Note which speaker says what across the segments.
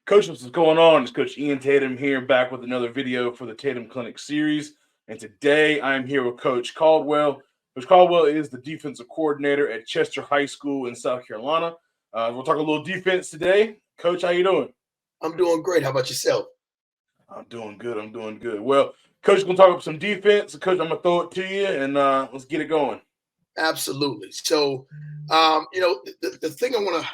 Speaker 1: Coach, what's going on? It's Coach Ian Tatum here, back with another video for the Tatum Clinic series. And today I'm here with Coach Caldwell. Coach Caldwell is the defensive coordinator at Chester High School in South Carolina. We'll talk a little defense today. Coach, how you doing?
Speaker 2: I'm doing great. How about yourself?
Speaker 1: I'm doing good. I'm doing good. Well, Coach, gonna talk about some defense. Coach, I'm gonna throw it to you, and let's get it going.
Speaker 2: Absolutely. So, the thing I want to,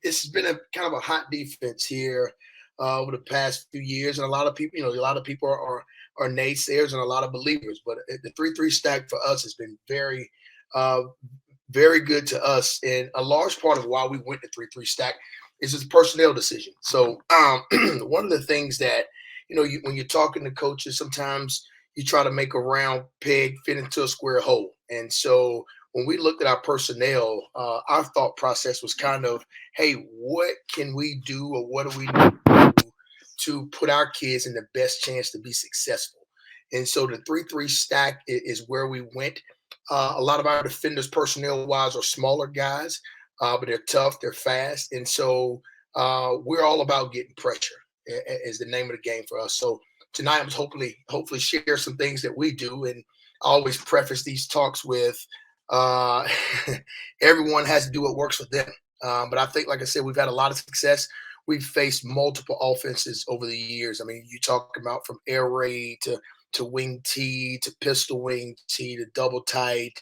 Speaker 2: it's been a kind of a hot defense here over the past few years, and a lot of people, a lot of people are naysayers and a lot of believers. But the 3-3 stack for us has been uh, very good to us, and a large part of why we went to 3-3 stack is this personnel decision. So, one of the things that when you're talking to coaches, sometimes you try to make a round peg fit into a square hole. And so when we looked at our personnel, our thought process was kind of, hey, what can we do or what do we do to put our kids in the best chance to be successful? And so the 3-3 stack is where we went. A lot of our defenders, personnel wise, are smaller guys, but they're tough, they're fast. And so we're all about getting pressure, is the name of the game for us. So tonight I'm hopefully share some things that we do. And I always preface these talks with uh, everyone has to do what works for them. But I think, like I said, we've had a lot of success. We've faced multiple offenses over the years. I mean, you talk about from air raid to wing T to pistol wing T to double tight.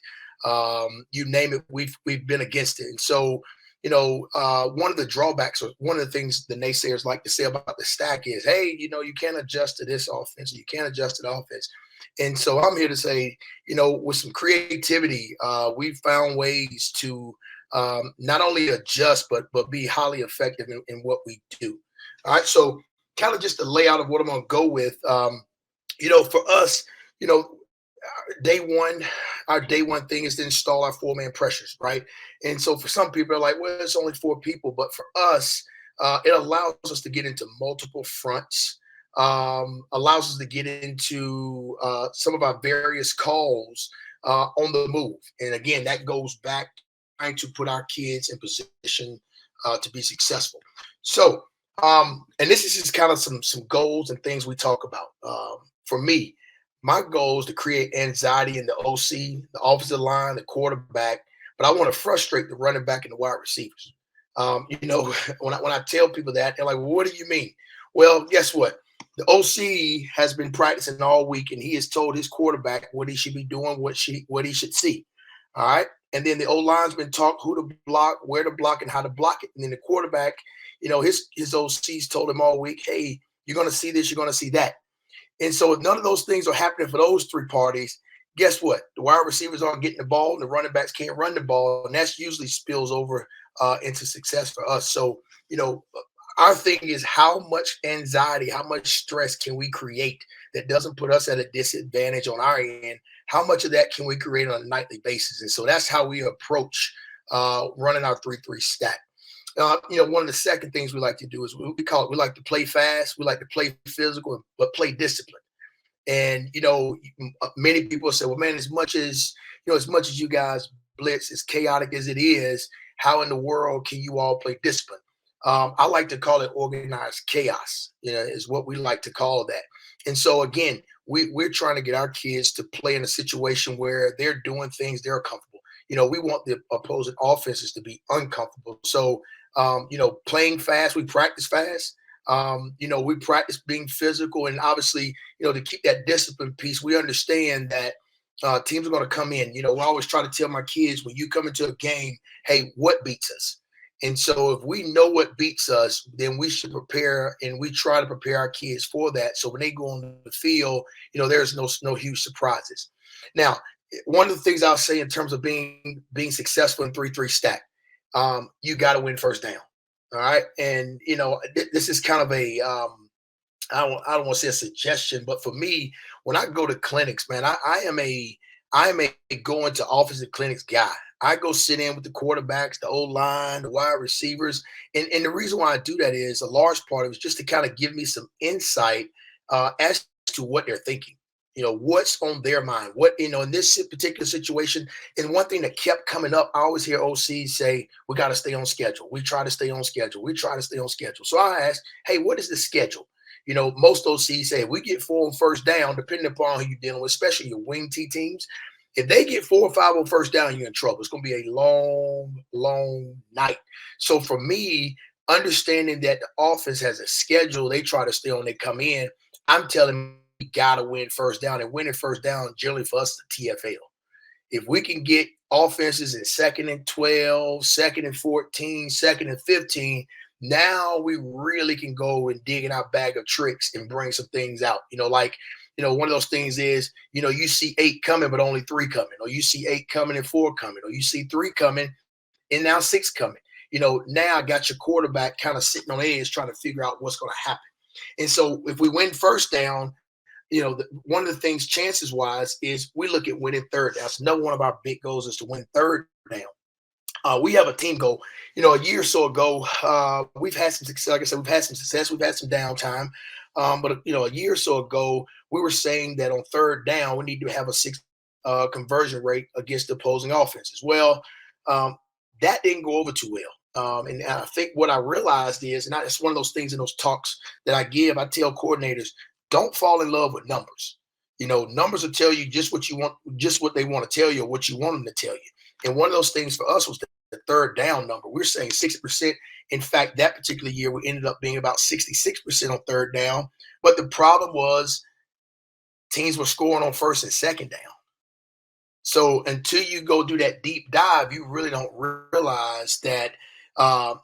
Speaker 2: You name it, we've been against it. And so, one of the drawbacks or one of the things the naysayers like to say about the stack is, hey, you can't adjust to this offense, you can't adjust to the offense. And so I'm here to say, with some creativity, we've found ways to not only adjust but be highly effective in what we do. All right, so kind of just the layout of what I'm going to go with. For us, you know, day one, our day one thing is to install our four-man pressures, right? And so for some people, are like, well, it's only four people, but for us, it allows us to get into multiple fronts, allows us to get into some of our various calls on the move. And again, that goes back trying to put our kids in position to be successful. So, and this is just kind of some goals and things we talk about. For me, my goal is to create anxiety in the OC, the offensive line, the quarterback, but I want to frustrate the running back and the wide receivers. When I tell people that, they're like, well, "What do you mean?" Well, guess what? The OC has been practicing all week, and he has told his quarterback what he should be doing, what he should see. All right, and then the O line's been taught who to block, where to block, and how to block it. And then the quarterback, his OC's told him all week, "Hey, you're going to see this, you're going to see that." And so if none of those things are happening for those three parties, guess what? The wide receivers aren't getting the ball, and the running backs can't run the ball, and that's usually spills over into success for us. So, you know, our thing is how much anxiety, how much stress can we create that doesn't put us at a disadvantage on our end? How much of that can we create on a nightly basis? And so that's how we approach running our 3-3 stack. One of the second things we like to do is we like to play fast, we like to play physical, but play discipline. And many people say, "Well, man, as much as you guys blitz, as chaotic as it is, how in the world can you all play discipline?" I like to call it organized chaos. Is what we like to call that. And so again, we're trying to get our kids to play in a situation where they're doing things they're comfortable. We want the opposing offenses to be uncomfortable. So playing fast, we practice fast. We practice being physical, and obviously, to keep that discipline piece, we understand that teams are going to come in. We always try to tell my kids, when you come into a game, hey, what beats us? And so if we know what beats us, then we should prepare, and we try to prepare our kids for that. So when they go on the field, there's no huge surprises. Now, one of the things I'll say in terms of being successful in 3-3 stack, you got to win first down. All right. And, this is kind of I don't want to say a suggestion, but for me, when I go to clinics, man, I am a going to offensive clinics guy. I go sit in with the quarterbacks, the O line, the wide receivers. And the reason why I do that is a large part of it is just to kind of give me some insight as to what they're thinking. What's on their mind? What, in this particular situation, and one thing that kept coming up, I always hear OCs say, we got to stay on schedule. We try to stay on schedule. We try to stay on schedule. So I asked, hey, what is the schedule? Most OCs say if we get 4 on first down, depending upon who you're dealing with, especially your WingT teams, if they get 4 or 5 on first down, you're in trouble. It's going to be a long, long night. So for me, understanding that the offense has a schedule, they try to stay on, they come in, I'm telling we got to win first down, and winning first down generally for us the TFL. If we can get offenses in 2nd and 12, 2nd and 14, 2nd and 15, now we really can go and dig in our bag of tricks and bring some things out. One of those things is, you see 8 coming, but only 3 coming, or you see 8 coming and 4 coming, or you see 3 coming and now 6 coming. Now I got your quarterback kind of sitting on edge trying to figure out what's going to happen. And so if we win first down, one of the things chances wise is we look at winning third down. So another one of our big goals is to win third down. We have a team goal. A year or so ago, we've had some success. Like I said, we've had some success. We've had some downtime. But a year or so ago, we were saying that on third down, we need to have a 6 conversion rate against the opposing offenses. Well, that didn't go over too well. And I think what I realized is, and it's one of those things in those talks that I give, I tell coordinators, don't fall in love with numbers. Numbers will tell you just what you want, just what they want to tell you, or what you want them to tell you. And one of those things for us was the third down number. We're saying 60%. In fact, that particular year, we ended up being about 66% on third down. But the problem was teams were scoring on first and second down. So until you go do that deep dive, you really don't realize that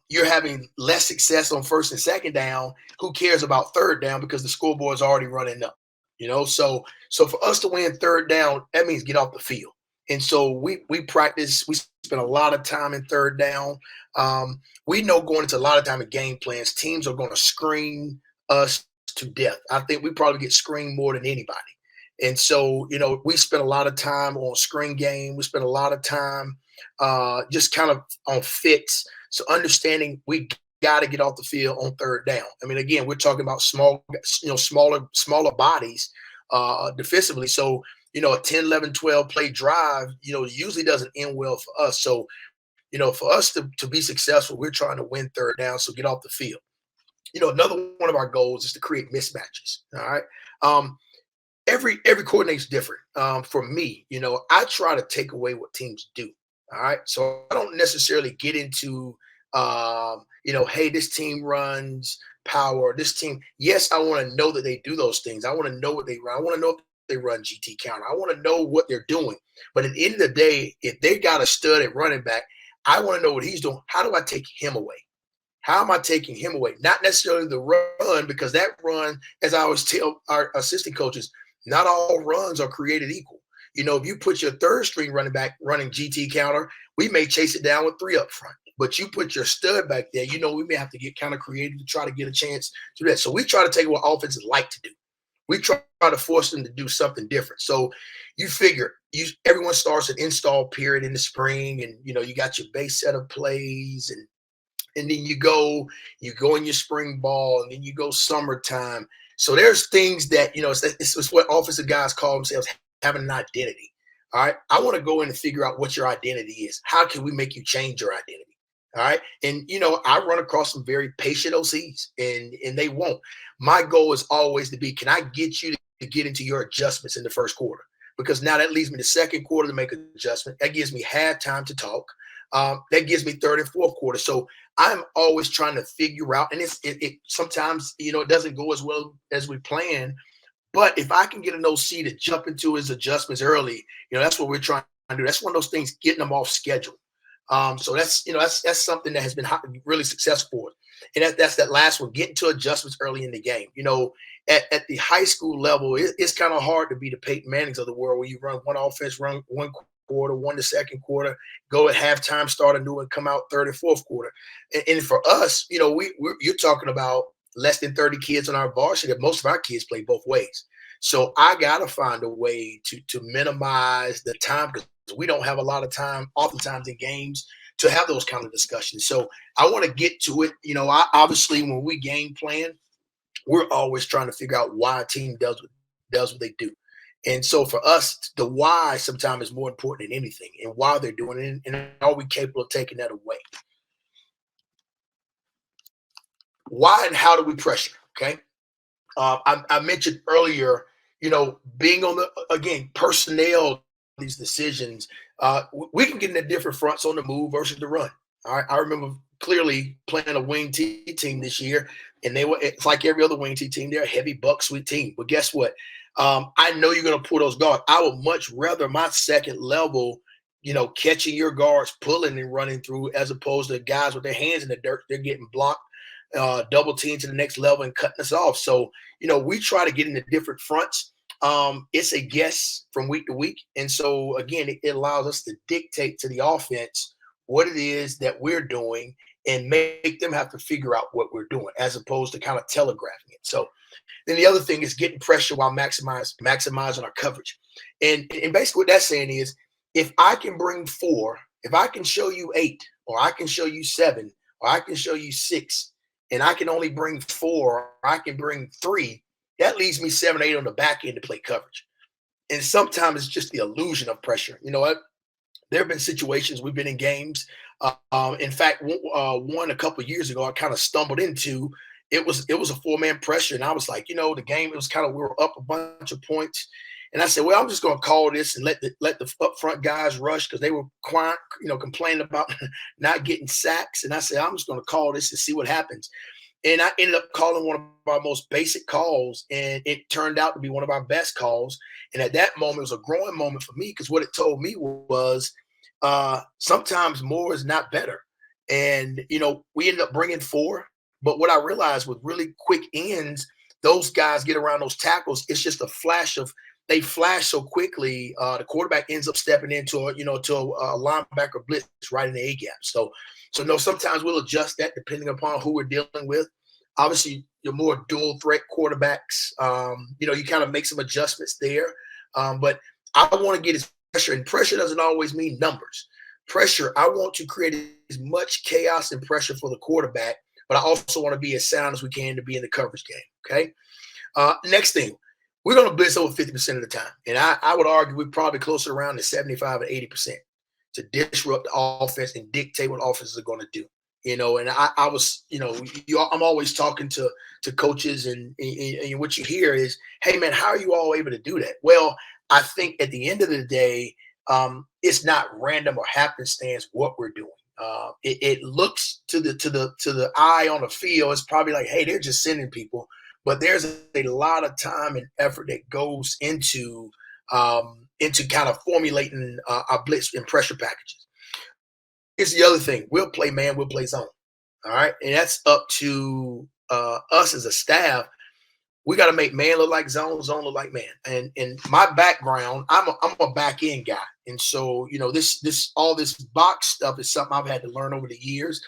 Speaker 2: you're having less success on first and second down. Who cares about third down because the scoreboard is already running up, So for us to win third down, that means get off the field. And so we practice. We spend a lot of time in third down. We know going into a lot of time in game plans, teams are going to screen us to death. I think we probably get screened more than anybody. And so, we spend a lot of time on screen game. We spend a lot of time just kind of on fits. So understanding we got to get off the field on third down. I mean, again, we're talking about smaller bodies defensively. So, a 10, 11, 12 play drive, usually doesn't end well for us. So, for us to be successful, we're trying to win third down. So get off the field. Another one of our goals is to create mismatches. All right. Every coordinator is different. For me, I try to take away what teams do. All right. So I don't necessarily get into, hey, this team runs power. This team, yes, I want to know that they do those things. I want to know what they run. I want to know if they run GT counter. I want to know what they're doing. But at the end of the day, if they got a stud at running back, I want to know what he's doing. How do I take him away? How am I taking him away? Not necessarily the run, because that run, as I always tell our assistant coaches, not all runs are created equal. If you put your third string running back running GT counter, we may chase it down with 3 up front. But you put your stud back there, we may have to get kind of creative to try to get a chance to do that. So we try to take what offenses like to do. We try to force them to do something different. So you figure everyone starts an install period in the spring, and you got your base set of plays, and then you go in your spring ball, and then you go summertime. So there's things that it's what offensive guys call themselves having an identity. All right, I want to go in and figure out what your identity is. How can we make you change your identity? All right. And, I run across some very patient OCs, and they won't. My goal is always to be, can I get you to get into your adjustments in the first quarter? Because now that leaves me the second quarter to make an adjustment. That gives me halftime to talk. That gives me third and fourth quarter. So I'm always trying to figure out, and it sometimes, it doesn't go as well as we plan. But if I can get an OC to jump into his adjustments early, that's what we're trying to do. That's one of those things, getting them off schedule. So that's something that has been really successful. And that's that last one, getting to adjustments early in the game. At the high school level, it's kind of hard to be the Peyton Mannings of the world, where you run one offense, run one quarter, one to second quarter, go at halftime, start a new one, come out third and fourth quarter. And for us, you're talking about less than 30 kids on our varsity. Most of our kids play both ways. So I got to find a way to minimize the time, because we don't have a lot of time oftentimes in games to have those kind of discussions. So I want to get to it. Obviously when we game plan, we're always trying to figure out why a team does what they do. And so for us, the why sometimes is more important than anything, and why they're doing it, and are we capable of taking that away? Why and how do we pressure? Okay. I mentioned earlier, being on the, again, personnel, these decisions, we can get into different fronts on the move versus the run. All right. I remember clearly playing a WingT team this year, and it's like every other WingT team, they're a heavy buck sweet team. But guess what? I know you're going to pull those guards. I would much rather my second level, catching your guards, pulling and running through, as opposed to guys with their hands in the dirt. They're getting blocked, double team to the next level and cutting us off. So, we try to get into different fronts. It's a guess from week to week. And so, again, it allows us to dictate to the offense what it is that we're doing and make them have to figure out what we're doing, as opposed to kind of telegraphing it. So then the other thing is getting pressure while maximizing our coverage. And basically what that's saying is, if I can bring 4, if I can show you 8, or I can show you 7, or I can show you 6, and I can only bring 4, or I can bring 3, that leaves me 7 or 8 on the back end to play coverage. And sometimes it's just the illusion of pressure. You know what? There have been situations we've been in games. In fact, one a couple of years ago, I kind of stumbled into. It was a 4-man pressure, and I was like, the game. It was kind of, we were up a bunch of points, and I said, well, I'm just going to call this and let the up front guys rush, because they were quiet, complaining about not getting sacks. And I said, I'm just going to call this and see what happens. And I ended up calling one of our most basic calls, and it turned out to be one of our best calls. And at that moment, it was a growing moment for me, because what it told me was, sometimes more is not better. And, we ended up bringing 4. But what I realized with really quick ends, those guys get around those tackles. It's just a flash of, they flash so quickly. The quarterback ends up stepping into a linebacker blitz right in the A gap. So no, sometimes we'll adjust that depending upon who we're dealing with. Obviously, your more dual threat quarterbacks, you kind of make some adjustments there. But I want to get his pressure, and pressure doesn't always mean numbers. Pressure, I want to create as much chaos and pressure for the quarterback, but I also want to be as sound as we can to be in the coverage game. Okay. Next thing, we're going to blitz over 50% of the time. And I would argue we're probably closer around to 75 or 80% to disrupt the offense and dictate what offenses are going to do. And I was, I'm always talking to coaches, and what you hear is, hey, man, how are you all able to do that? Well, I think at the end of the day, it's not random or happenstance what we're doing. It looks to the eye on the field, it's probably like, hey, they're just sending people, but there's a lot of time and effort that goes into kind of formulating our blitz and pressure packages. It's the other thing. We'll play man, we'll play zone. All right. And that's up to us as a staff. We got to make man look like zone, zone look like man. And my background, I'm a back end guy. And so, all this box stuff is something I've had to learn over the years.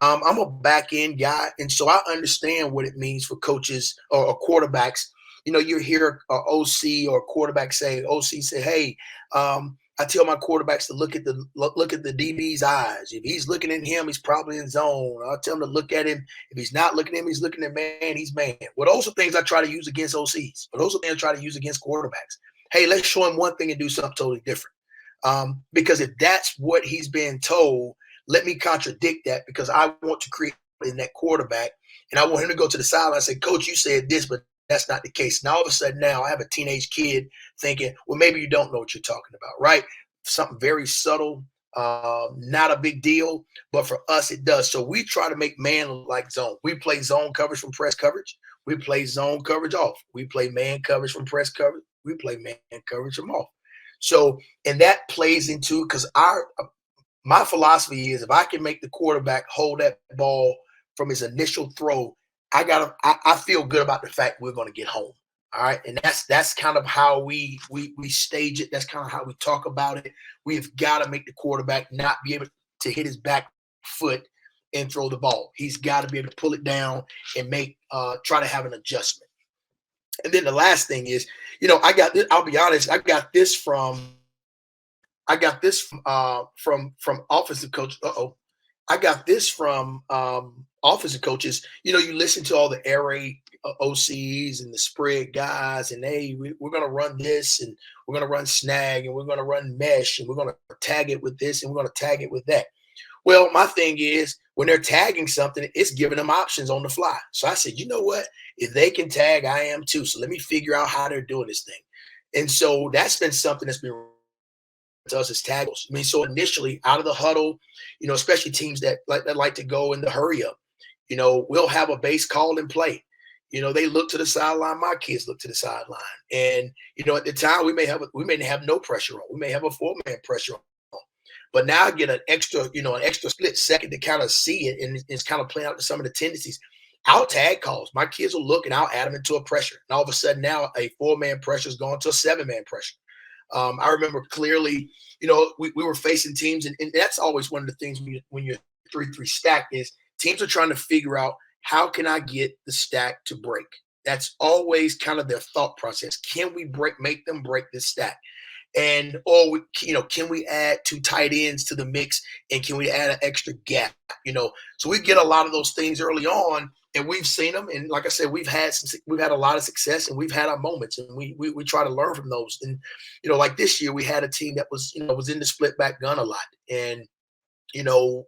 Speaker 2: I'm a back end guy. And so I understand what it means for coaches or quarterbacks. You hear an OC or a quarterback OC say, hey, I tell my quarterbacks to look at the DB's eyes. If he's looking at him, he's probably in zone. I'll tell him to look at him. If he's not looking at him, he's looking at man, he's man. Well, those are things I try to use against OCs. But those are things I try to use against quarterbacks. Hey, let's show him one thing and do something totally different. Because if that's what he's being told, let me contradict that, because I want to create in that quarterback. And I want him to go to the sideline and say, Coach, you said this, but that's not the case. Now, all of a sudden now I have a teenage kid thinking, well, maybe you don't know what you're talking about, right? Something very subtle, not a big deal, but for us it does. So we try to make man look like zone. We play zone coverage from press coverage. We play zone coverage off. We play man coverage from press coverage. We play man coverage from off. So, and that plays into, because my philosophy is, if I can make the quarterback hold that ball from his initial throw, I feel good about the fact we're going to get home. All right. And that's kind of how we stage it. That's kind of how we talk about it. We've got to make the quarterback not be able to hit his back foot and throw the ball. He's got to be able to pull it down and try to have an adjustment. And then the last thing is, I got this, I'll be honest, I got this from offensive coach. I got this from offensive coaches. You listen to all the air raid OCs and the spread guys, and hey, we're going to run this, and we're going to run snag, and we're going to run mesh, and we're going to tag it with this, and we're going to tag it with that. Well, my thing is when they're tagging something, it's giving them options on the fly. So I said, you know what? If they can tag, I am too. So let me figure out how they're doing this thing. And so that's been something that's been to us as tackles. I mean, so initially out of the huddle, especially teams that like to go in the hurry up, we'll have a base call and play. They look to the sideline. My kids look to the sideline, and at the time we may have no pressure on. We may have a four-man pressure on. But now I get an extra split second to kind of see it, and it's kind of playing out some of the tendencies. I'll tag calls. My kids will look, and I'll add them into a pressure. And all of a sudden now a four-man pressure is going to a seven-man pressure. I remember clearly, we were facing teams, and that's always one of the things when you're 3-3 stack is teams are trying to figure out how can I get the stack to break. That's always kind of their thought process. Can we make them break this stack? And can we add two tight ends to the mix, and can we add an extra gap? So we get a lot of those things early on, and we've seen them. And like I said, we've had a lot of success, and we've had our moments, and we try to learn from those. And like this year, we had a team that was in the split back gun a lot, and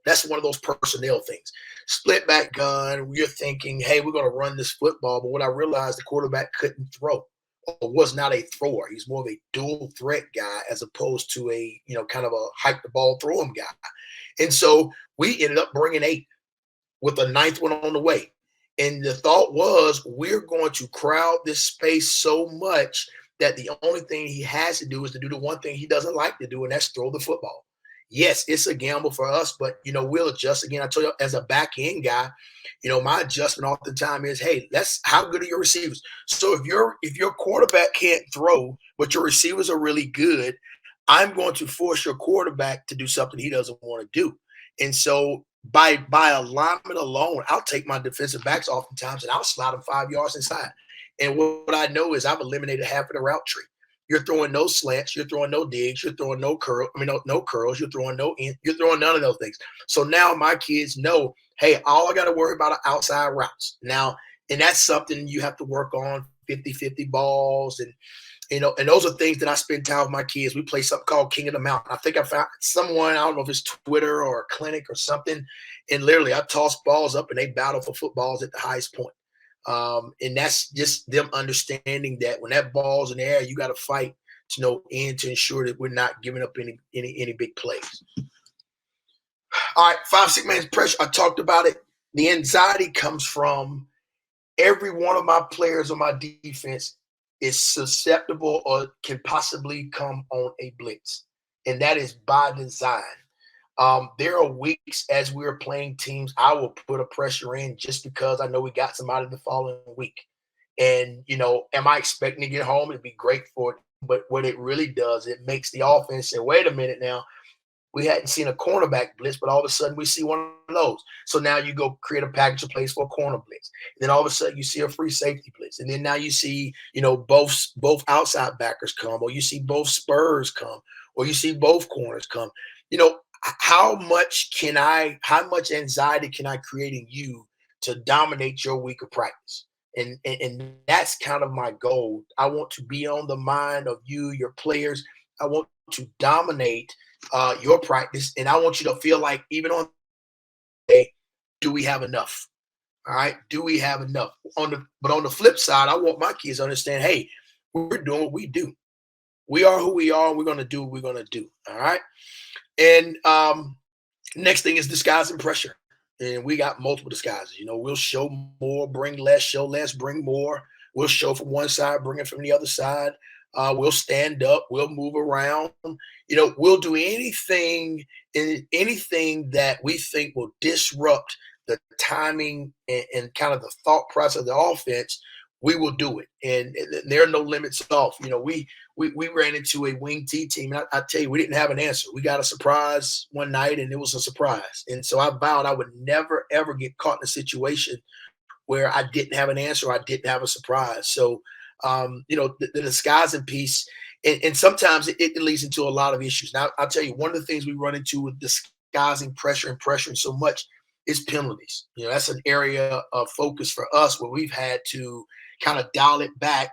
Speaker 2: that's one of those personnel things. Split back gun, you're thinking, hey, we're going to run this football, but what I realized, the quarterback couldn't throw. Was not a thrower. He's more of a dual threat guy as opposed to a, kind of a hike the ball, throw him guy. And so we ended up bringing 8 with a ninth one on the way. And the thought was we're going to crowd this space so much that the only thing he has to do is to do the one thing he doesn't like to do, and that's throw the football. Yes, it's a gamble for us, but, we'll adjust. Again, I told you, as a back end guy, my adjustment all the time is, hey, that's how good are your receivers. So if your quarterback can't throw, but your receivers are really good, I'm going to force your quarterback to do something he doesn't want to do. And so by alignment alone, I'll take my defensive backs oftentimes and I'll slide them 5 yards inside. And what I know is I've eliminated half of the route tree. You're throwing no slants. You're throwing no digs. You're throwing no curls. You're throwing no in. You're throwing none of those things. So now my kids know, hey, all I got to worry about are outside routes. Now, and that's something you have to work on, 50-50 balls. And, and those are things that I spend time with my kids. We play something called King of the Mountain. I think I found someone, I don't know if it's Twitter or a clinic or something. And literally I toss balls up and they battle for footballs at the highest point. And that's just them understanding that when that ball's in the air, you got to fight to ensure that we're not giving up any big plays. All right, 5-6-man pressure. I talked about it. The anxiety comes from every one of my players on my defense is susceptible or can possibly come on a blitz, and that is by design. There are weeks as we're playing teams, I will put a pressure in just because I know we got somebody the following week. And, am I expecting to get home? It'd be great for it. But what it really does, it makes the offense say, wait a minute now, we hadn't seen a cornerback blitz, but all of a sudden we see one of those. So now you go create a package of plays for a corner blitz. And then all of a sudden you see a free safety blitz. And then now you see, both outside backers come, or you see both spurs come, or you see both corners come. How much anxiety can I create in you to dominate your week of practice? And that's kind of my goal. I want to be on the mind of you, your players. I want to dominate your practice, and I want you to feel like even on day, do we have enough? All right, do we have enough? But on the flip side, I want my kids to understand, hey, we're doing what we do. We are who we are, and we're going to do what we're going to do. All right. And next thing is disguising pressure. And we got multiple disguises. We'll show more, bring less, show less, bring more. We'll show from one side, bring it from the other side. We'll stand up. We'll move around. We'll do anything that we think will disrupt the timing and kind of the thought process of the offense. We will do it. And there are no limits off. We ran into a WingT team. And I tell you, we didn't have an answer. We got a surprise one night, and it was a surprise. And so I vowed I would never, ever get caught in a situation where I didn't have an answer or I didn't have a surprise. So, the disguising piece, and sometimes it leads into a lot of issues. Now, I'll tell you, one of the things we run into with disguising pressure and pressuring so much is penalties. That's an area of focus for us where we've had to kind of dial it back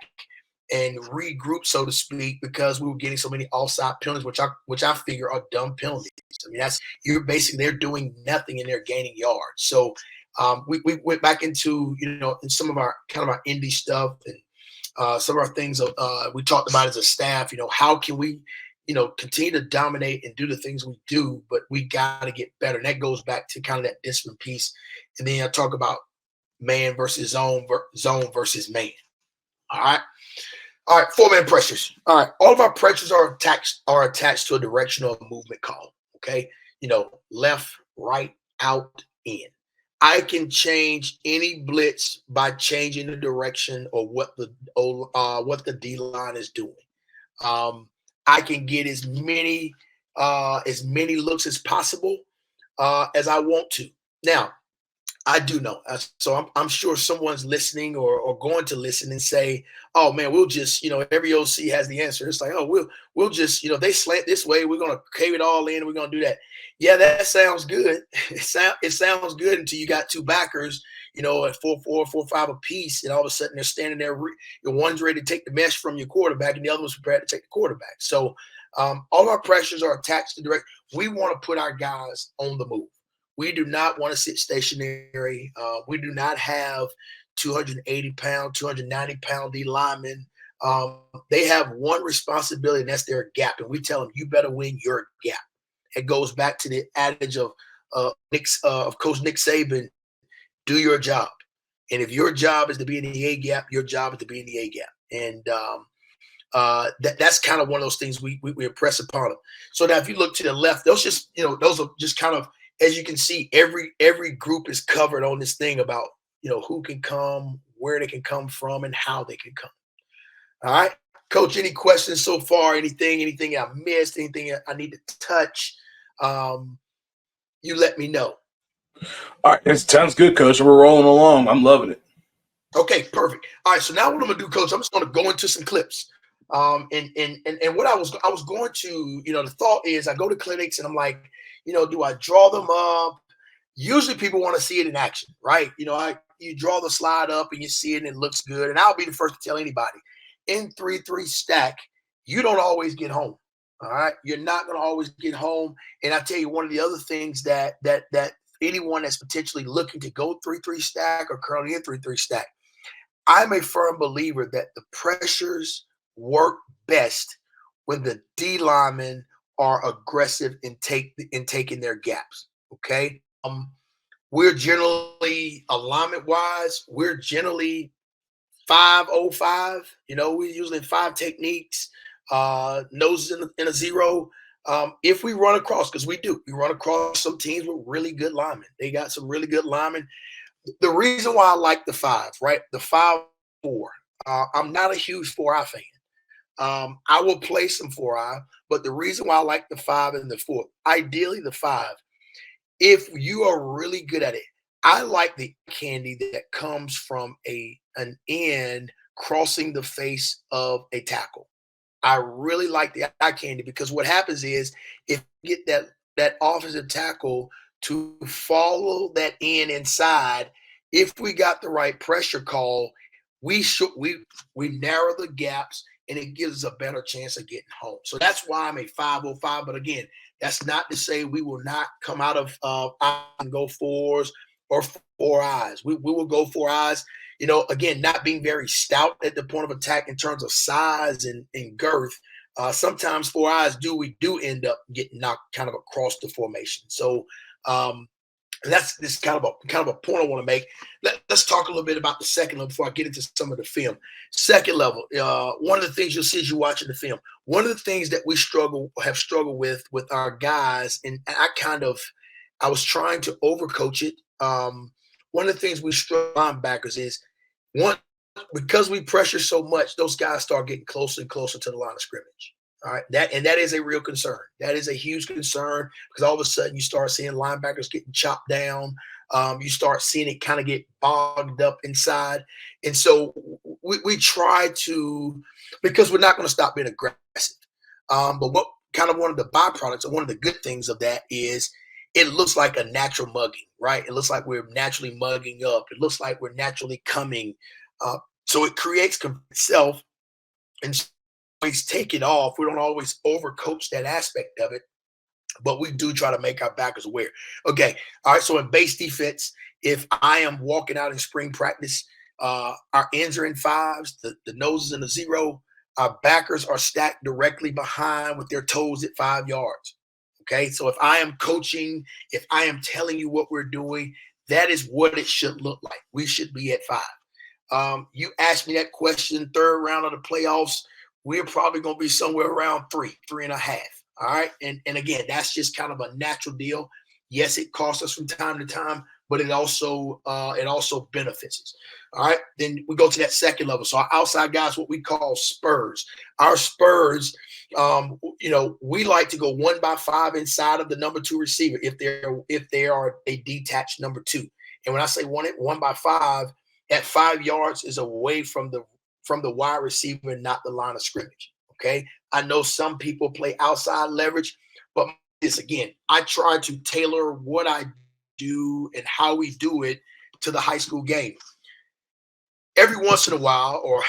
Speaker 2: and regroup, so to speak, because we were getting so many offside penalties, which I figure are dumb penalties. I mean, they're doing nothing and they're gaining yards. So we went back into in some of our kind of our indie stuff and some of our things we talked about as a staff. How can we continue to dominate and do the things we do, but we got to get better. And that goes back to kind of that discipline piece. And then I talk about man versus zone versus man. All right. All right, four-man pressures. All right, all of our pressures are attached to a directional movement call. Okay, left, right, out, in. I can change any blitz by changing the direction or what the D line is doing. I can get as many looks as possible as I want to. Now, I do know. So I'm sure someone's listening or going to listen and say, "Oh man, we'll just every OC has the answer." It's like, "Oh, we'll just they slant this way. We're gonna cave it all in. We're gonna do that." Yeah, that sounds good. It sounds good until you got two backers, at 4-4, 4-5 apiece, and all of a sudden they're standing there. One's ready to take the mesh from your quarterback, and the other one's prepared to take the quarterback. So all of our pressures are attached to direct. We want to put our guys on the move. We do not want to sit stationary. We do not have 280-pound, 290-pound D linemen. They have one responsibility, and that's their gap. And we tell them, you better win your gap. It goes back to the adage of Coach Nick Saban, do your job. And if your job is to be in the A gap, your job is to be in the A gap. And that's kind of one of those things we impress upon them. So now if you look to the left, those are just kind of, as you can see, every group is covered on this thing about, who can come, where they can come from, and how they can come. All right, Coach, any questions so far? Anything I missed? Anything I need to touch? You let me know.
Speaker 1: All right, it sounds good, Coach. We're rolling along. I'm loving it.
Speaker 2: Okay, perfect. All right, so now what I'm gonna do, Coach, I'm just gonna go into some clips. And what I was going to, the thought is I go to clinics and I'm like, do I draw them up? Usually people want to see it in action, right? You draw the slide up and you see it and it looks good. And I'll be the first to tell anybody, in 3-3 stack, you don't always get home. All right, you're not going to always get home. And I tell you, one of the other things that anyone that's potentially looking to go 3-3 stack or currently in 3-3 stack, I'm a firm believer that the pressures work best when the D linemen are aggressive in taking their gaps. Okay. We're generally alignment-wise, we're generally 5-05. We're usually 5 techniques, noses in a zero. If we run across, because we run across some teams with really good linemen. They got some really good linemen. The reason why I like the 5, right? The 5-4. I'm not a huge 4-eye fan. I will play some 4-eye, but the reason why I like the 5 and the 4, ideally the 5, if you are really good at it, I like the candy that comes from an end crossing the face of a tackle. I really like the eye candy because what happens is if you get that offensive tackle to follow that end inside, if we got the right pressure call, we narrow the gaps and it gives us a better chance of getting home. So that's why I'm a 5-05. But again, that's not to say we will not come out of and go 4s or 4 eyes. We will go 4 eyes. Again, not being very stout at the point of attack in terms of size and girth. Sometimes 4 eyes we do end up getting knocked kind of across the formation. So that's this kind of a point I want to make. Let's talk a little bit about the second level before I get into some of the film. Second level, one of the things you'll see as you're watching the film, one of the things that we have struggled with our guys, and I was trying to overcoach it. One of the things we struggle with linebackers is because we pressure so much, those guys start getting closer and closer to the line of scrimmage. All right, that is a real concern. That is a huge concern because all of a sudden you start seeing linebackers getting chopped down. You start seeing it kind of get bogged up inside. And so we try to, because we're not going to stop being aggressive. But what kind of one of the byproducts or one of the good things of that is it looks like a natural mugging, right? It looks like we're naturally mugging up. It looks like we're naturally coming. So it creates itself, and always take it off. We don't always overcoach that aspect of it, but we do try to make our backers aware. Okay, all right. So in base defense, if I am walking out in spring practice, our ends are in fives, the noses in a zero. Our backers are stacked directly behind with their toes at 5 yards. Okay, so if I am coaching, if I am telling you what we're doing, that is what it should look like. We should be at 5. You asked me that question, third round of the playoffs. We're probably going to be somewhere around 3.5. All right. And again, that's just kind of a natural deal. Yes, it costs us from time to time, but it also benefits us. All right. Then we go to that second level. So our outside guys, what we call spurs. Our spurs, we like to go 1 by 5 inside of the number 2 receiver if they are a detached number 2. And when I say 1 by 5, at 5 yards is away from the wide receiver, not the line of scrimmage. Okay. I know some people play outside leverage, but this again, I try to tailor what I do and how we do it to the high school game. Every once in a while, or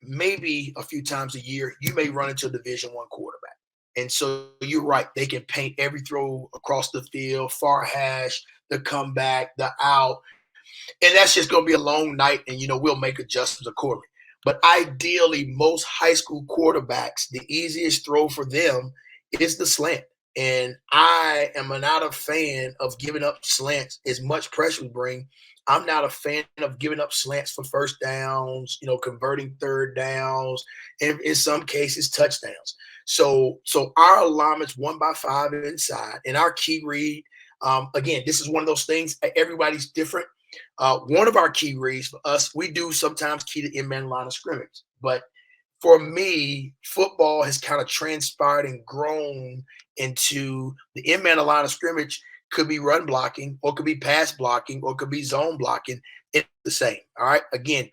Speaker 2: maybe a few times a year, you may run into a Division I quarterback. And so you're right, they can paint every throw across the field, far hash, the comeback, the out. And that's just going to be a long night, and we'll make adjustments accordingly. But ideally, most high school quarterbacks, the easiest throw for them is the slant. And I am not a fan of giving up slants as much pressure we bring. I'm not a fan of giving up slants for first downs, converting third downs, and in some cases touchdowns. So our alignment's 1 by 5 inside, and our key read. Again, this is one of those things. Everybody's different. One of our key reads for us, we do sometimes key the in-man line of scrimmage. But for me, football has kind of transpired and grown into the in-man line of scrimmage could be run blocking, or could be pass blocking, or could be zone blocking. It's the same. All right. Again,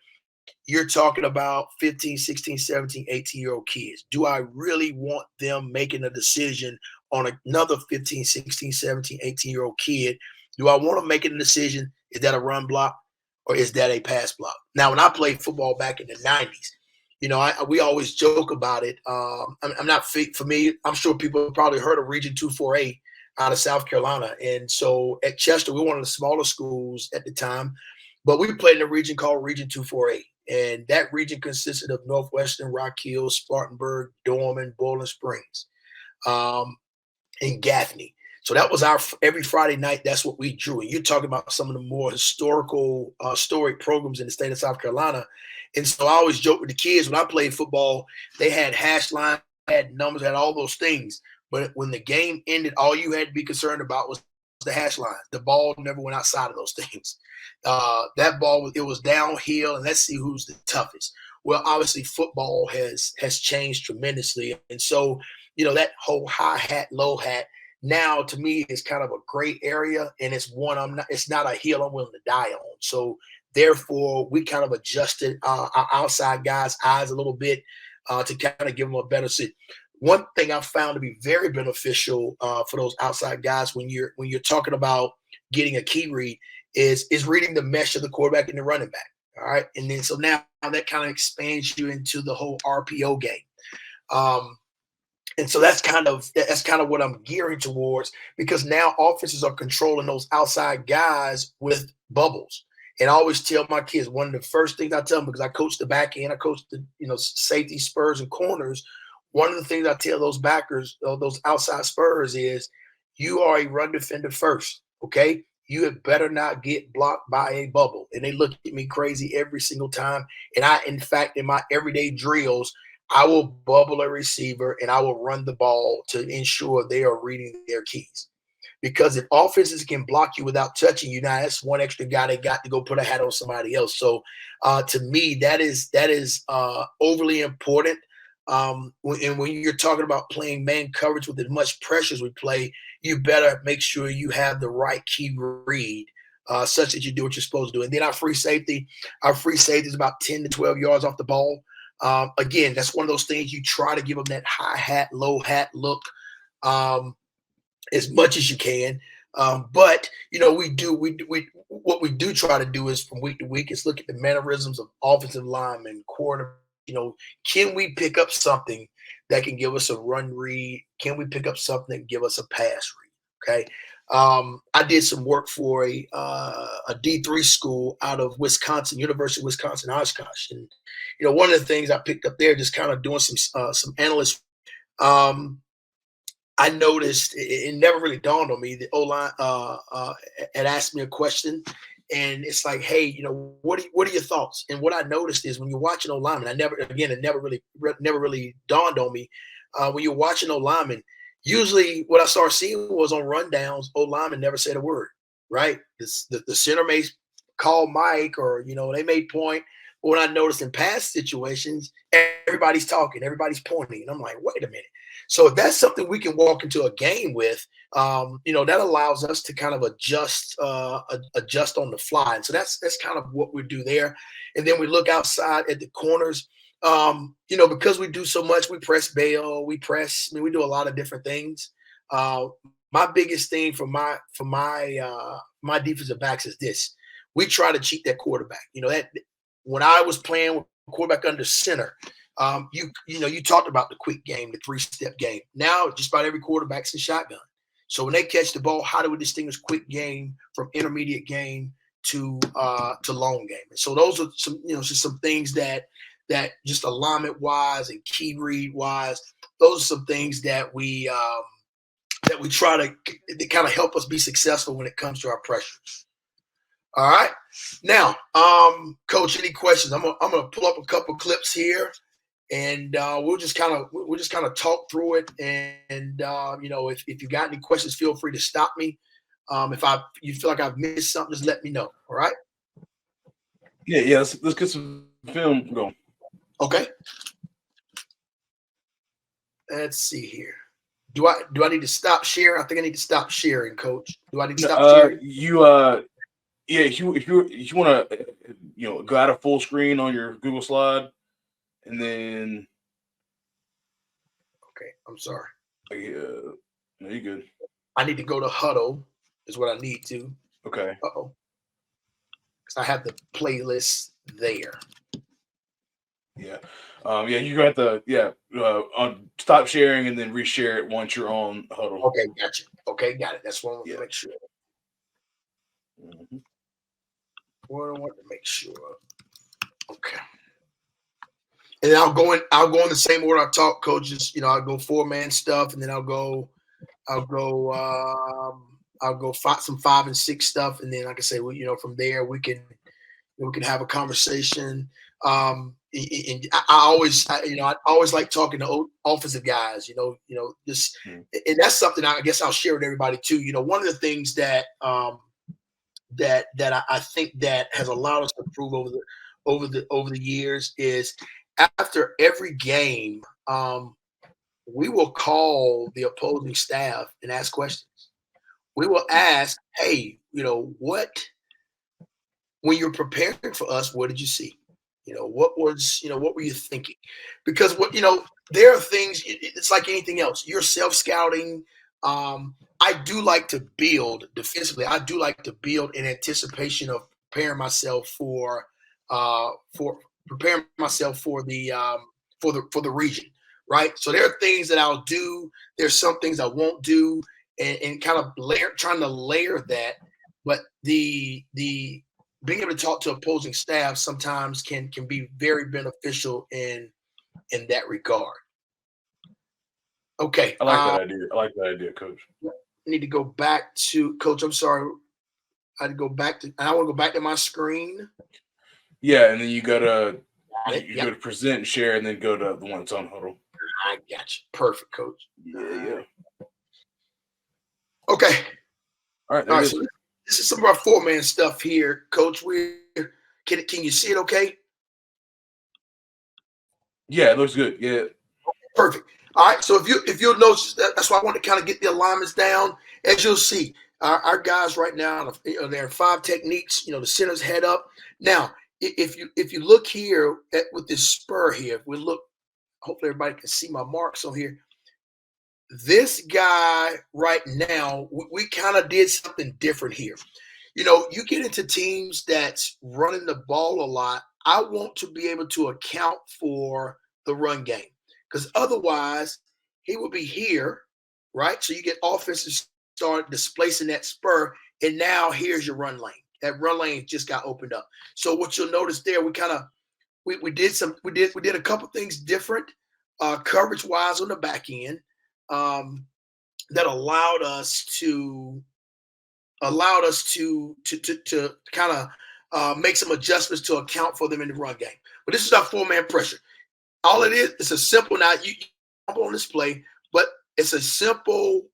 Speaker 2: you're talking about 15, 16, 17, 18-year-old kids. Do I really want them making a decision on another 15, 16, 17, 18-year-old kid? Do I want to make a decision? Is that a run block or is that a pass block? Now, when I played football back in the 90s, we always joke about it. I'm not for me. I'm sure people have probably heard of Region 248 out of South Carolina. And so at Chester, we were one of the smaller schools at the time, but we played in a region called Region 248. And that region consisted of Northwestern, Rock Hill, Spartanburg, Dorman, Bowling Springs, and Gaffney. So that was our every Friday night. That's what we drew. And you're talking about some of the more historic programs in the state of South Carolina. And so I always joke with the kids when I played football, they had hash line, had numbers, had all those things. But when the game ended, all you had to be concerned about was the hash line. The ball never went outside of those things. That ball, it was downhill, and let's see who's the toughest. Well, obviously football has changed tremendously. And so, that whole high hat, low hat, now to me is kind of a gray area, and it's not a hill I'm willing to die on. So therefore we kind of adjusted our outside guys' eyes a little bit to kind of give them a better sit. One thing I've found to be very beneficial for those outside guys when you're talking about getting a key read is reading the mesh of the quarterback and the running back. All right. And then so now that kind of expands you into the whole RPO game. And so that's kind of what I'm gearing towards, because now offenses are controlling those outside guys with bubbles. And I always tell my kids, one of the first things I tell them, because I coach the back end, I coach the safety, spurs, and corners. One of the things I tell those backers, those outside spurs, is you are a run defender first. Okay, you had better not get blocked by a bubble. And they look at me crazy every single time. And in fact, in my everyday drills, I will bubble a receiver and I will run the ball to ensure they are reading their keys. Because if offenses can block you without touching you, now that's one extra guy they got to go put a hat on somebody else. So to me, that is overly important. And when you're talking about playing man coverage with as much pressure as we play, you better make sure you have the right key read, such that you do what you're supposed to do. And then our free safety is about 10 to 12 yards off the ball. Again, that's one of those things you try to give them that high hat, low hat look as much as you can. But what we do try to do is from week to week is look at the mannerisms of offensive linemen, quarter. Can we pick up something that can give us a run read? Can we pick up something that can give us a pass read? Okay. I did some work for a D3 school out of Wisconsin, University of Wisconsin Oshkosh, and one of the things I picked up there, just kind of doing some analyst. I noticed it never really dawned on me that O-line had asked me a question, and it's like, hey, what are your thoughts? And what I noticed is when you're watching O-lineman, it never really dawned on me. When you're watching O-lineman, usually what I started seeing was on rundowns, O-lineman never said a word, right? The center may call Mike or, they may point. But when I noticed in past situations, everybody's talking, everybody's pointing. And I'm like, wait a minute. So if that's something we can walk into a game with, that allows us to kind of adjust on the fly. And so that's kind of what we do there. And then we look outside at the corners. Because we do so much, we press bail, we do a lot of different things. My biggest thing for my defensive backs is this: we try to cheat that quarterback. That when I was playing with quarterback under center, you talked about the quick game, the 3-step game. Now just about every quarterback's in shotgun. So when they catch the ball, how do we distinguish quick game from intermediate game to long game? And so those are some things that just alignment wise and key read wise, those are some things that we try to kind of help us be successful when it comes to our pressures. All right. Now, Coach, any questions? I'm gonna pull up a couple clips here, and we'll just kind of talk through it. And if you got any questions, feel free to stop me. If you feel like I've missed something, just let me know. All right.
Speaker 1: Yeah. Let's get some film going.
Speaker 2: Okay. Let's see here. Do I need to stop sharing? I think I need to stop sharing, Coach. Do I need to stop sharing?
Speaker 1: If you want to go out of full screen on your Google slide, and then
Speaker 2: okay, I'm sorry.
Speaker 1: No, you're good.
Speaker 2: I need to go to Huddle is what I need to.
Speaker 1: Okay.
Speaker 2: Because I have the playlist there.
Speaker 1: Yeah. You got on stop sharing and then reshare it once you're on Huddle.
Speaker 2: Okay, gotcha. Okay, got it. That's what I want to make sure.
Speaker 1: Mm-hmm.
Speaker 2: What I want to make sure. Okay. And I'll go in the same order I talk, coaches. I'll go 4-man stuff, and then I'll go some 5 and 6 stuff, and then like I say, from there we can have a conversation. And I always like talking to offensive guys. And that's something I guess I'll share with everybody too. One of the things that I think that has allowed us to improve over the years is after every game, we will call the opposing staff and ask questions. We will ask, hey, what when you're preparing for us, what did you see? What were you thinking? Because there are things, it's like anything else. You're self-scouting. I do like to build defensively. I do like to build in anticipation of preparing myself for the region, right? So there are things that I'll do. There's some things I won't do, and kind of trying to layer that. But the being able to talk to opposing staff sometimes can be very beneficial in that regard. Okay.
Speaker 1: I like that idea, Coach.
Speaker 2: I need to go back to Coach. I'm sorry. I want to go back to my screen.
Speaker 1: Yeah, and then you go to go to present and share, and then go to the one that's on Huddle.
Speaker 2: I got you. Perfect, Coach.
Speaker 1: Yeah.
Speaker 2: Okay.
Speaker 1: All right.
Speaker 2: So this is some of our 4-man stuff here, Coach. Can you see it? Okay.
Speaker 1: Yeah, it looks good. Yeah.
Speaker 2: Perfect. All right. So if you'll notice, that's why I want to kind of get the alignments down. As you'll see, our guys right now, there are 5 techniques. The center's head up. Now, if you look here with this spur here, if we look, hopefully everybody can see my marks on here. this guy right now, we kind of did something different here. You know, you get into teams that's running the ball a lot. I want to be able to account for the run game because otherwise he will be here, right? So you get offenses start displacing that spur, and now here's your run lane. That run lane just got opened up. So what you'll notice there, we did a couple things different, coverage wise on the back end, that allowed us to kind of make some adjustments to account for them in the run game. But this is our four-man pressure. All it is, it's a simple. Now you on this play, but it's a simple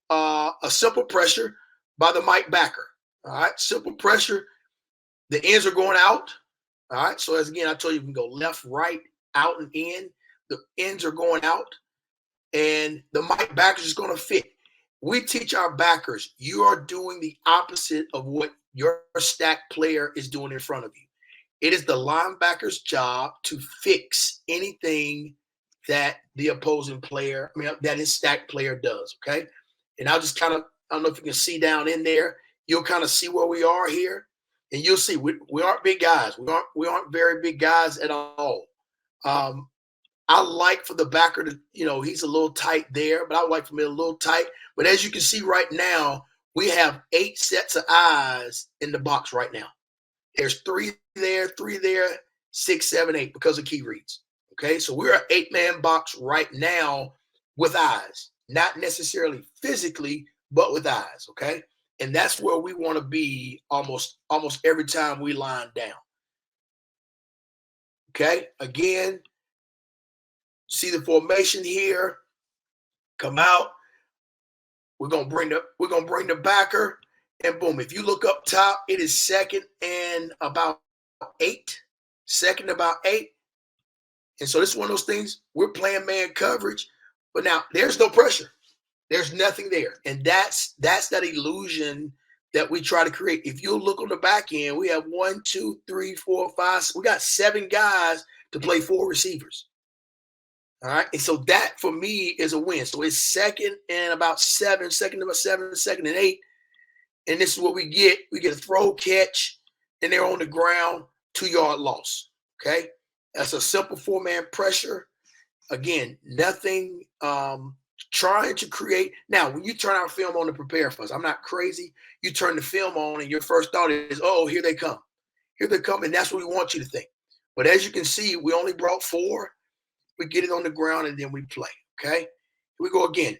Speaker 2: pressure by the Mike backer. All right, simple pressure. The ends are going out. All right. So as again, I told you, we can go left, right, out, and in. The ends are going out, and the Mike backer is going to fit. We teach our backers, you are doing the opposite of what your stack player is doing in front of you. It is the linebacker's job to fix anything that the opposing player, that his stack player does. Okay. And I'll just kind of, I don't know if you can see down in there, you'll kind of see where we are here. And you'll see we aren't big guys. We aren't very big guys at all. I like for the backer to, he's a little tight there, but I like for me a little tight. But as you can see right now, we have 8 sets of eyes in the box right now. There's 3 there, 6, 7, 8 because of key reads. Okay, so we're an 8-man box right now with eyes, not necessarily physically, but with eyes. Okay. And that's where we want to be almost every time we line down. Okay. Again, see the formation here. Come out. We're gonna bring the backer, and boom. If you look up top, it is second and about 8. Second about 8. And so this is one of those things. We're playing man coverage, but now there's no pressure. There's nothing there. And that's that illusion that we try to create. If you look on the back end, we have 1, 2, 3, 4, 5. We got 7 guys to play 4 receivers. All right. And so that for me is a win. So it's second and about 7, second and 8. And this is what we get. We get a throw catch, and they're on the ground, 2-yard loss. Okay. That's a simple 4-man pressure. Again, nothing trying to create. Now, when you turn our film on to prepare for us, I'm not crazy. You turn the film on and your first thought is, oh, here they come. Here they come. And that's what we want you to think. But as you can see, we only brought 4. We get it on the ground and then we play. Okay. Here we go again.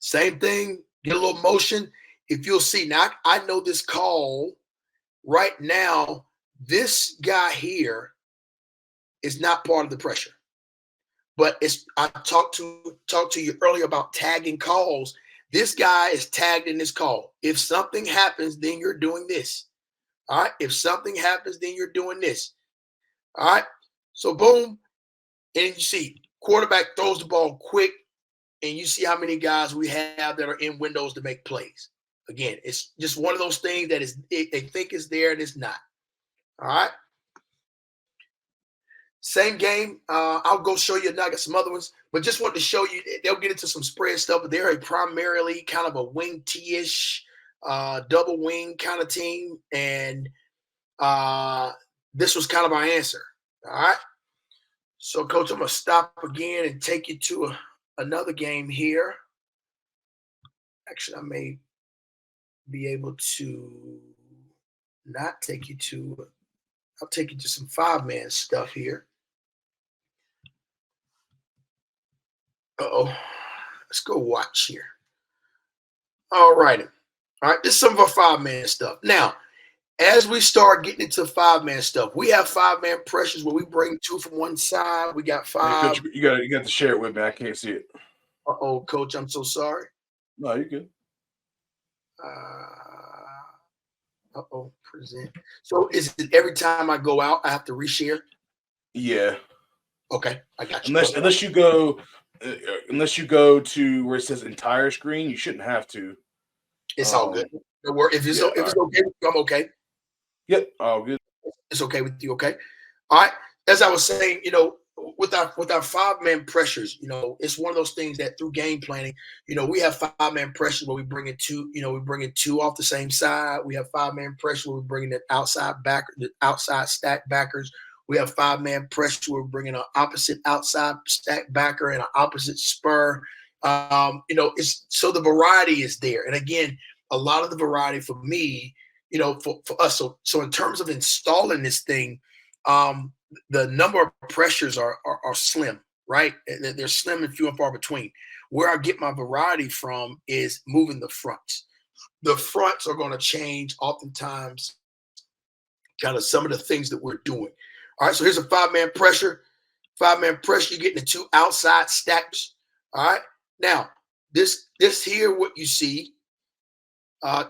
Speaker 2: Same thing. Get a little motion. If you'll see, now I know this call right now, this guy here is not part of the pressure. But I talked to you earlier about tagging calls. This guy is tagged in this call. If something happens, then you're doing this. All right. If something happens, then you're doing this. All right. So boom. And you see quarterback throws the ball quick, and you see how many guys we have that are in windows to make plays. Again, it's just one of those things that they think is there and it's not. All right. Same game. I'll go show you. I got some other ones, but just wanted to show you. They'll get into some spread stuff, but they're primarily kind of a WingT-ish, double wing kind of team, and this was kind of our answer. All right. So, Coach, I'm gonna stop again and take you to another game here. Actually, I may be able to not take you to. I'll take you to some 5-man stuff here. Let's go watch here. All right. All right. This is some of our 5-man stuff. Now, as we start getting into 5-man stuff, we have 5-man pressures where we bring 2 from one side. We got 5.
Speaker 1: Hey, Coach, you got to share it with me. I can't see it.
Speaker 2: Coach, I'm so sorry.
Speaker 1: No, you're good.
Speaker 2: Present. So is it every time I go out, I have to reshare?
Speaker 1: Yeah.
Speaker 2: Okay, I got you.
Speaker 1: Unless you go to where it says entire screen, you shouldn't have to.
Speaker 2: It's all good. If it's okay, I'm okay.
Speaker 1: Yep, all good.
Speaker 2: It's okay with you, okay? All right. As I was saying, with our five-man pressures, it's one of those things that through game planning, we have five-man pressures where we bring in two, we bring in two off the same side. We have five-man pressure where we bring in the outside stack backers. We have five-man pressure where we bring in an opposite outside stack backer and an opposite spur. It's so the variety is there. And again, a lot of the variety for me, for us. So in terms of installing this thing, the number of pressures are slim, right? They're slim and few and far between. Where I get my variety from is moving the fronts. The fronts are going to change oftentimes kind of some of the things that we're doing. All right, so here's a five-man pressure. Five-man pressure, you're getting the two outside stacks. All right, now this here, what you see,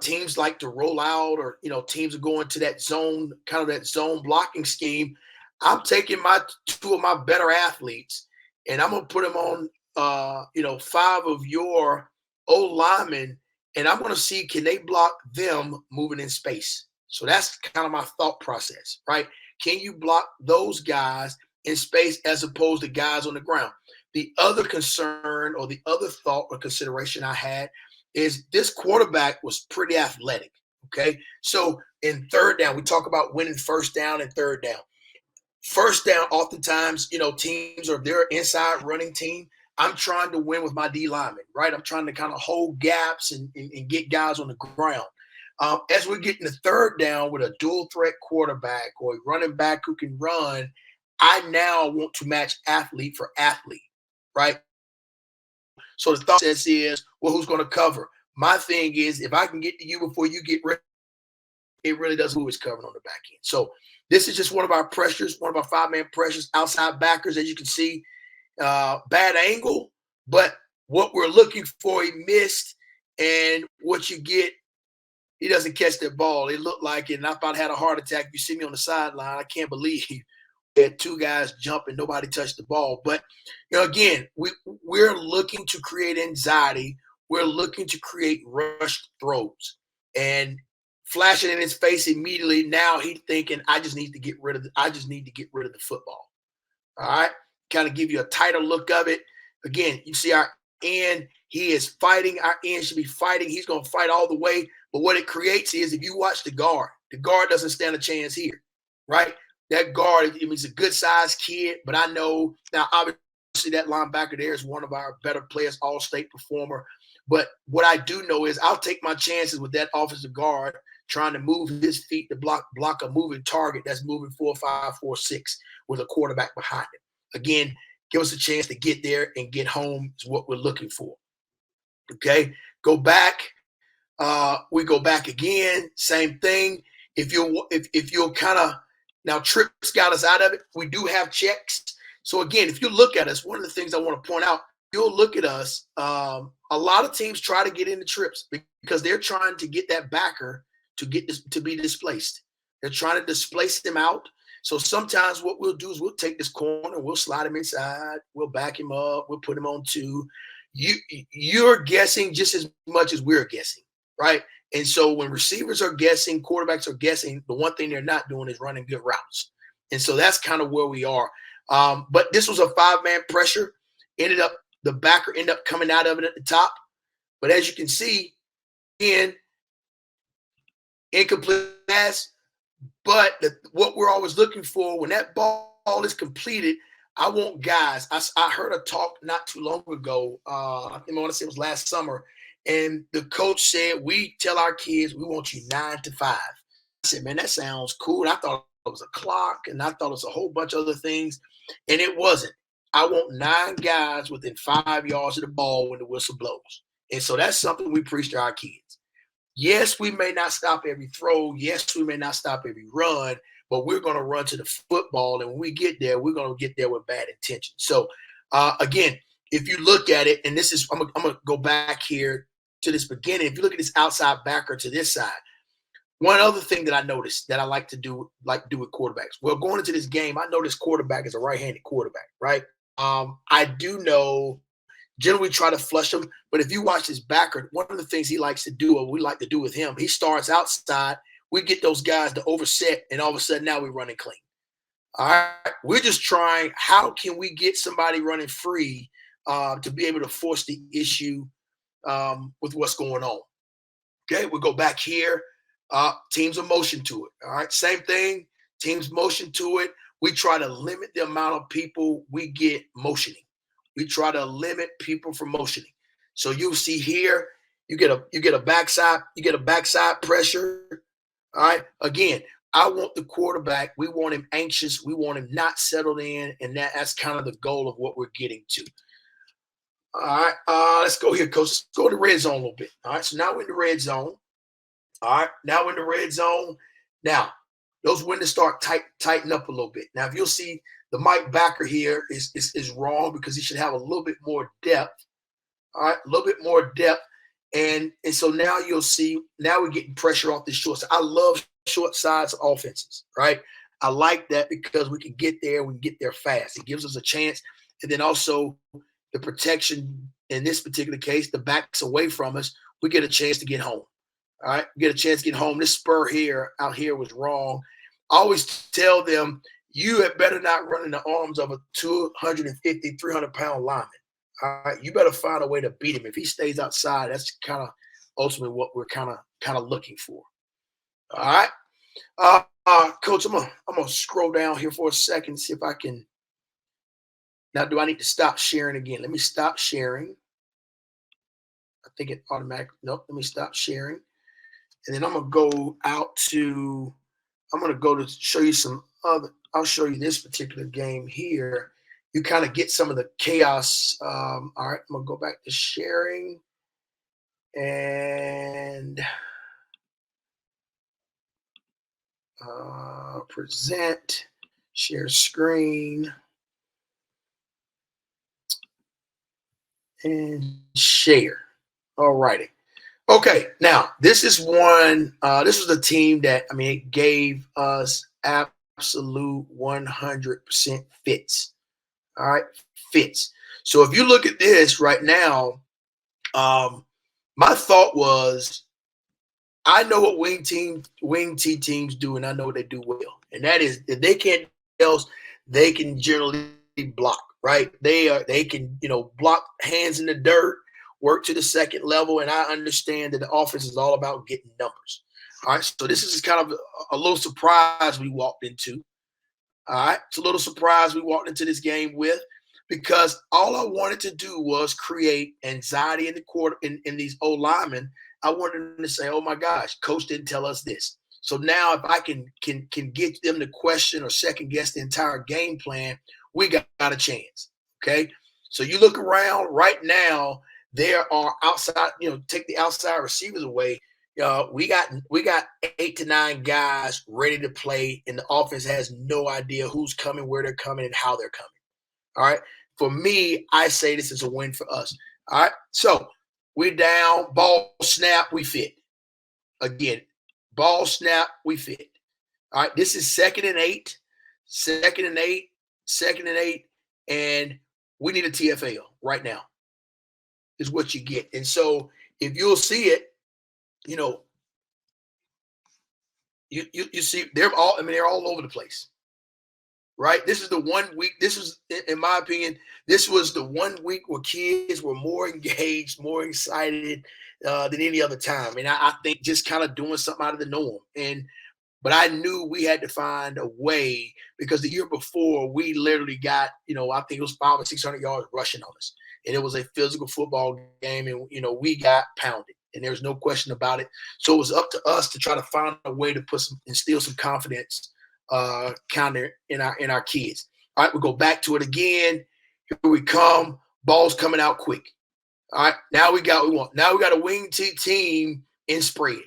Speaker 2: teams like to roll out, or teams are going to that zone, kind of that zone blocking scheme. I'm taking two of my better athletes, and I'm gonna put them on, five of your old linemen, and I'm gonna see, can they block them moving in space. So that's kind of my thought process, right? Can you block those guys in space as opposed to guys on the ground? The other concern or the other thought or consideration I had is this quarterback was pretty athletic, okay? So in third down, we talk about winning first down and third down. First down, oftentimes, teams are their inside running team. I'm trying to win with my D lineman, right? I'm trying to kind of hold gaps and get guys on the ground. As we're getting the third down with a dual threat quarterback or a running back who can run, I now want to match athlete for athlete, right? So the thought process is, well, who's going to cover? My thing is, if I can get to you before you get ready, it really does who is covering on the back end. So this is just one of our pressures, one of our five-man pressures, outside backers, as you can see. Bad angle, but what we're looking for, he missed, and what you get, he doesn't catch that ball. It looked like it, and I about had a heart attack. If you see me on the sideline, I can't believe we had two guys jump and nobody touched the ball. But, again, we're looking to create anxiety. We're looking to create rushed throws. And flashing in his face immediately, now he's thinking, I just need to get rid of the football. All right? Kind of give you a tighter look of it. Again, you see our end, he is fighting. Our end should be fighting. He's going to fight all the way. But what it creates is, if you watch the guard doesn't stand a chance here, right? That guard, he's a good-sized kid, but I know now, obviously, that linebacker there is one of our better players, all-state performer. But what I do know is I'll take my chances with that offensive guard trying to move his feet to block a moving target that's moving 4-5, 4-6 with a quarterback behind him. Again, give us a chance to get there and get home is what we're looking for. Okay, go back. We go back again. Same thing. If you'll kind of, now Trips got us out of it. We do have checks. So again, if you look at us, one of the things I want to point out, you'll look at us. A lot of teams try to get into trips because they're trying to get that backer to be displaced. They're trying to displace them out. So sometimes what we'll do is we'll take this corner, we'll slide him inside, we'll back him up, we'll put him on two. You're guessing just as much as we're guessing, right? And so when receivers are guessing, quarterbacks are guessing, the one thing they're not doing is running good routes. And so that's kind of where we are. But this was a five-man pressure. The backer ended up coming out of it at the top. But as you can see, incomplete pass. But what we're always looking for, when that ball is completed, I want guys. I heard a talk not too long ago. I want to say it was last summer. And the coach said, we tell our kids we want you 9 to 5. I said, man, that sounds cool. And I thought it was a clock, and I thought it was a whole bunch of other things. And it wasn't. I want 9 guys within 5 yards of the ball when the whistle blows. And so that's something we preach to our kids. Yes, we may not stop every throw. Yes, we may not stop every run, but we're going to run to the football. And when we get there, we're going to get there with bad intention. So, again, if you look at it, and this is, I'm going to go back here to this beginning. If you look at this outside backer to this side, one other thing that I noticed that I like to do with quarterbacks. Well, going into this game, I know this quarterback is a right-handed quarterback, right? I do know generally try to flush him, but if you watch his backer, one of the things he likes to do, or we like to do with him, he starts outside. We get those guys to overset, and all of a sudden now we're running clean. All right. We're just trying, how can we get somebody running free to be able to force the issue with what's going on? Okay, we'll go back here. Teams are motion to it. All right, same thing. Teams motion to it. We try to limit the amount of people we get motioning. We try to limit people from motioning. So you'll see here, you get a backside pressure. All right. Again, I want the quarterback. We want him anxious. We want him not settled in, and that's kind of the goal of what we're getting to. All right. Let's go here, coach. Let's go to the red zone a little bit. All right. So now we're in the red zone. All right. Now we're in the red zone. Now, those windows start tighten up a little bit. Now, if you'll see, the Mike backer here is wrong because he should have a little bit more depth. All right. A little bit more depth. And so now you'll see, now we're getting pressure off the short side. I love short sides offenses, right? I like that because we can get there, we can get there fast. It gives us a chance. And then also the protection in this particular case, the back's away from us, we get a chance to get home. All right, we get a chance to get home. This spur here out here was wrong. I always tell them, you had better not run in the arms of a 250, 300-pound lineman. All right, you better find a way to beat him. If he stays outside, that's kind of ultimately what we're kind of looking for. All right, coach, I'm gonna scroll down here for a second, see if I can. Now, do I need to stop sharing again? Let me stop sharing. I think it automatically. Nope. Let me stop sharing, and then I'm gonna go out to. I'm gonna go to show you some other. I'll show you this particular game here. You kind of get some of the chaos. All right, I'm gonna go back to sharing and present, share screen, and share. All righty. Okay, now this is one. This was a team that, I mean, it gave us absolute 100% fits. All right, fits. So if you look at this right now, my thought was, I know what WingT teams do, and I know what they do well, and that is, if they can't else, they can generally block. Right? They can block hands in the dirt, work to the second level, and I understand that the offense is all about getting numbers. All right, so this is kind of a little surprise we walked into. All right, it's a little surprise we walked into this game with, because all I wanted to do was create anxiety in the quarter in these old linemen. I wanted them to say, "Oh my gosh, coach didn't tell us this." So now, if I can get them to question or second guess the entire game plan, we got a chance. Okay, so you look around right now. There are outside, take the outside receivers away. We got 8 to 9 guys ready to play, and the offense has no idea who's coming, where they're coming, and how they're coming. All right. For me, I say this is a win for us. All right. So we're down, ball snap, we fit. Again, ball snap, we fit. All right. This is 2nd and 8, 2nd and 8, 2nd and 8, and we need a TFL right now, is what you get. And so if you'll see it, you see they're all over the place. Right? This is the 1 week. This was, in my opinion, this was the 1 week where kids were more engaged, more excited than any other time. And I think just kind of doing something out of the norm. But I knew we had to find a way, because the year before we literally got, I think it was 500 or 600 yards rushing on us. And it was a physical football game, and, we got pounded. And there's no question about it. So it was up to us to try to find a way to instill some confidence counter in our kids. All right, we go back to it again. Here we come. Ball's coming out quick. All right, now we got what we want. Now we got a WingT team in spread.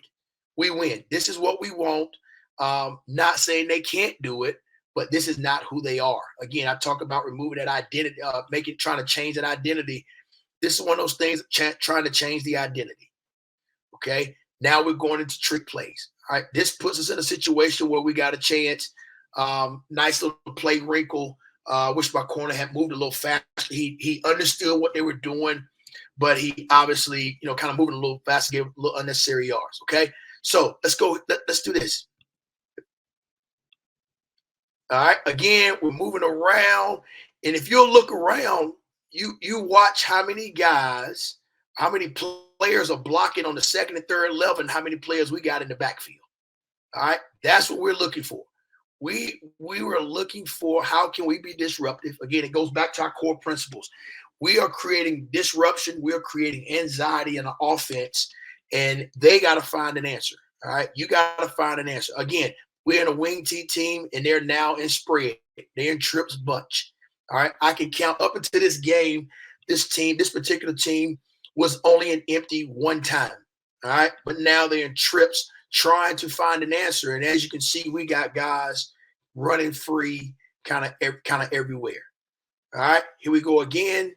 Speaker 2: We win. This is what we want. Not saying they can't do it, but this is not who they are. Again, I talk about removing that identity, trying to change that identity. This is one of those things, trying to change the identity. Okay, now we're going into trick plays. All right, this puts us in a situation where we got a chance. Nice little play wrinkle. Wish my corner had moved a little faster. He understood what they were doing, but he obviously, kind of moving a little faster, gave a little unnecessary yards. Okay, so let's go. Let's do this. All right. Again, we're moving around. And if you'll look around, you watch how many guys, how many players are blocking on the second and third level, and how many players we got in the backfield. All right. That's what we're looking for. We were looking for how can we be disruptive. Again, it goes back to our core principles. We are creating disruption. We are creating anxiety in the offense, and they got to find an answer. All right. You got to find an answer. Again, we're in a WingT team, and they're now in spread. They're in trips bunch. All right. I can count up into this game. This particular team was only an empty one time. All right. But now they're in trips trying to find an answer. And as you can see, we got guys running free kind of everywhere. All right. Here we go again.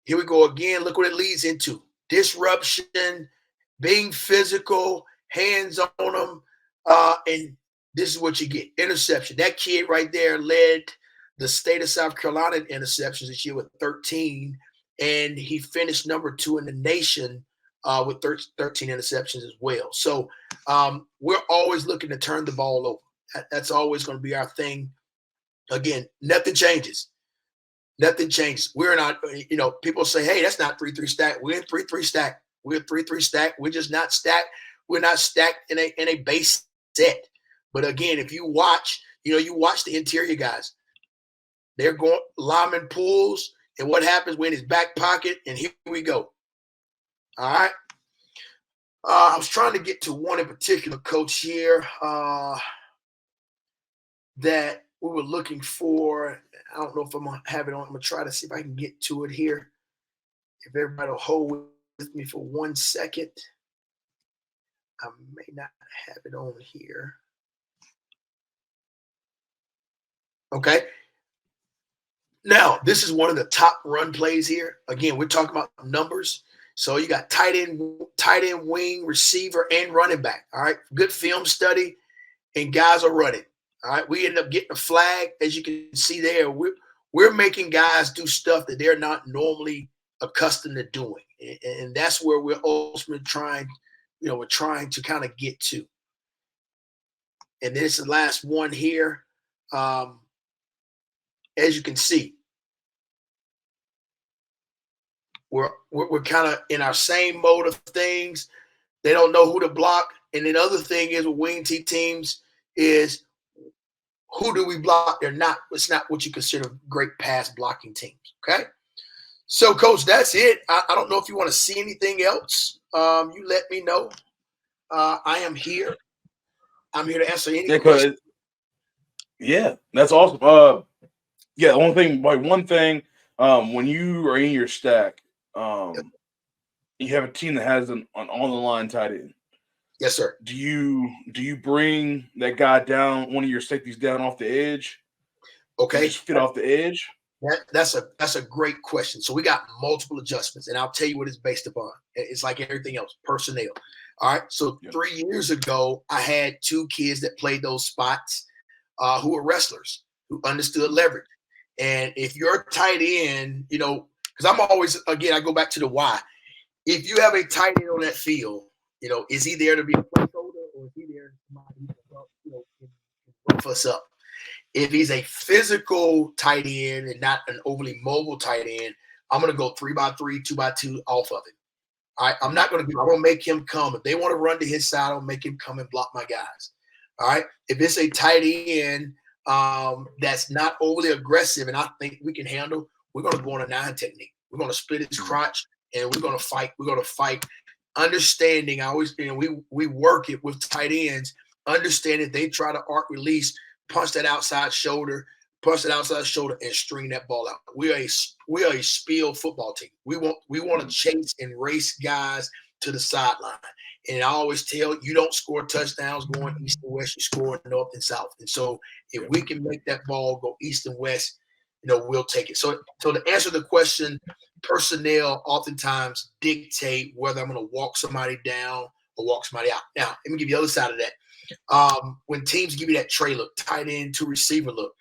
Speaker 2: Look what it leads into. Disruption, being physical, hands on them. And this is what you get. Interception. That kid right there led the state of South Carolina in interceptions this year with 13. And he finished number 2 in the nation with 13 interceptions as well. So we're always looking to turn the ball over. That's always going to be our thing. Again, nothing changes. Nothing changes. We're not, people say, hey, that's not 3-3 stack. We're in 3-3 stack. We're 3-3 stack. We're just not stacked. We're not stacked in a base set. But again, if you watch, you watch the interior guys. They're going lineman pulls, and what happens when his back pocket, and here we go. All right. I was trying to get to one in particular, Coach, here that we were looking for. I don't know if I'm going to have it on. I'm going to try to see if I can get to it here. If everybody will hold with me for 1 second. I may not have it on here. Okay. Now, this is one of the top run plays here. Again, we're talking about numbers. So you got tight end, wing, receiver, and running back. All right. Good film study, and guys are running. All right. We end up getting a flag, as you can see there. We're making guys do stuff that they're not normally accustomed to doing. And that's where we're ultimately trying, we're trying to kind of get to. And this is the last one here. As you can see, we're kind of in our same mode of things. They don't know who to block. And then the other thing is with WingT teams is who do we block? It's not what you consider great pass blocking teams. Okay. So, Coach, that's it. I don't know if you want to see anything else. You let me know. I am here. I'm here to answer any questions.
Speaker 1: Yeah, that's awesome. Yeah, one thing, when you are in your stack, you have a team that has an on the line tight end.
Speaker 2: Yes, sir.
Speaker 1: Do you bring that guy down, one of your safeties down off the edge?
Speaker 2: Okay.
Speaker 1: Just fit off the edge?
Speaker 2: That's a great question. So we got multiple adjustments, and I'll tell you what it's based upon. It's like everything else, personnel. All right. So 3 years ago, I had 2 kids that played those spots who were wrestlers, who understood leverage. And if you're tight end, because I'm always, again, I go back to the why. If you have a tight end on that field, is he there to be a placeholder, or is he there to rough us up? If he's a physical tight end and not an overly mobile tight end, I'm going to go 3-by-3, 2-by-2 off of him. All right. I'm going to make him come. If they want to run to his side, I'll make him come and block my guys. All right. If it's a tight end that's not overly aggressive and I think we can handle, we're going to go on a 9 technique. We're going to split his crotch and we're going to fight. We're going to fight. Understanding, I always, we work it with tight ends, understanding they try to arc release, punch that outside shoulder, and string that ball out. We are a spiel football team. We want to chase and race guys to the sideline. And I always tell you don't score touchdowns going east and west, you score north and south. And so if we can make that ball go east and west, we'll take it. So to answer the question, personnel oftentimes dictate whether I'm going to walk somebody down or walk somebody out. Now, let me give you the other side of that. When teams give you that tray look, tight end to receiver look,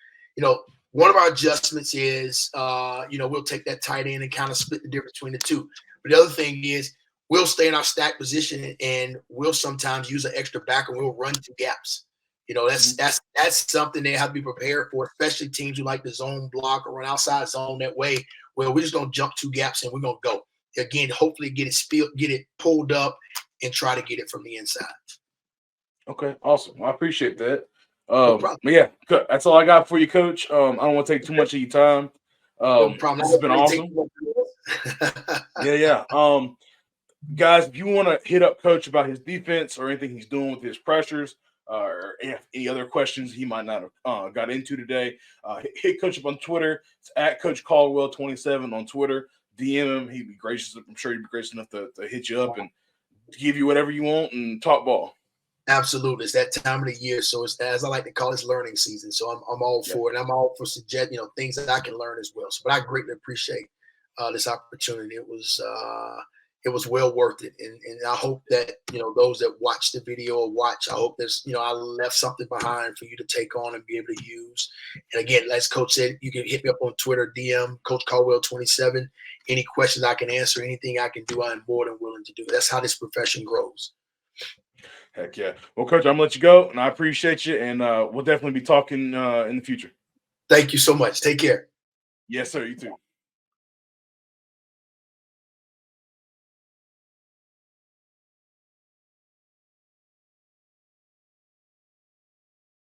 Speaker 2: one of our adjustments is, we'll take that tight end and kind of split the difference between the two. But the other thing is we'll stay in our stack position and we'll sometimes use an extra backer and we'll run 2 gaps. You know, that's something they have to be prepared for, especially teams who like the zone block or run outside zone that way, where we're just gonna jump 2 gaps and we're gonna go. Again, hopefully get it pulled up and try to get it from the inside.
Speaker 1: Okay, awesome. I appreciate that.
Speaker 2: No problem.
Speaker 1: But yeah, that's all I got for you, Coach. I don't want to take too much of your time.
Speaker 2: No problem.
Speaker 1: This has been awesome. Yeah. Guys, if you want to hit up Coach about his defense or anything he's doing with his pressures, or any other questions he might not have got into today, hit Coach up on Twitter. It's at Coach Caldwell 27 on Twitter. DM him. He'd be gracious. I'm sure he'd be gracious enough to hit you up and give you whatever you want and talk ball.
Speaker 2: Absolutely, it's that time of the year, so it's, as I like to call it, learning season. So I'm all for it. I'm all for things that I can learn as well. So, but I greatly appreciate this opportunity. It was well worth it, and I hope that those that watch the video or watch, I hope there's I left something behind for you to take on and be able to use. And again, as Coach said, you can hit me up on Twitter, DM Coach Caldwell 27. Any questions I can answer, anything I can do, I'm more than willing to do. That's how this profession grows.
Speaker 1: Heck yeah. Well, Coach, I'm going to let you go, and I appreciate you, and we'll definitely be talking in the future.
Speaker 2: Thank you so much. Take care.
Speaker 1: Yes, sir. You too.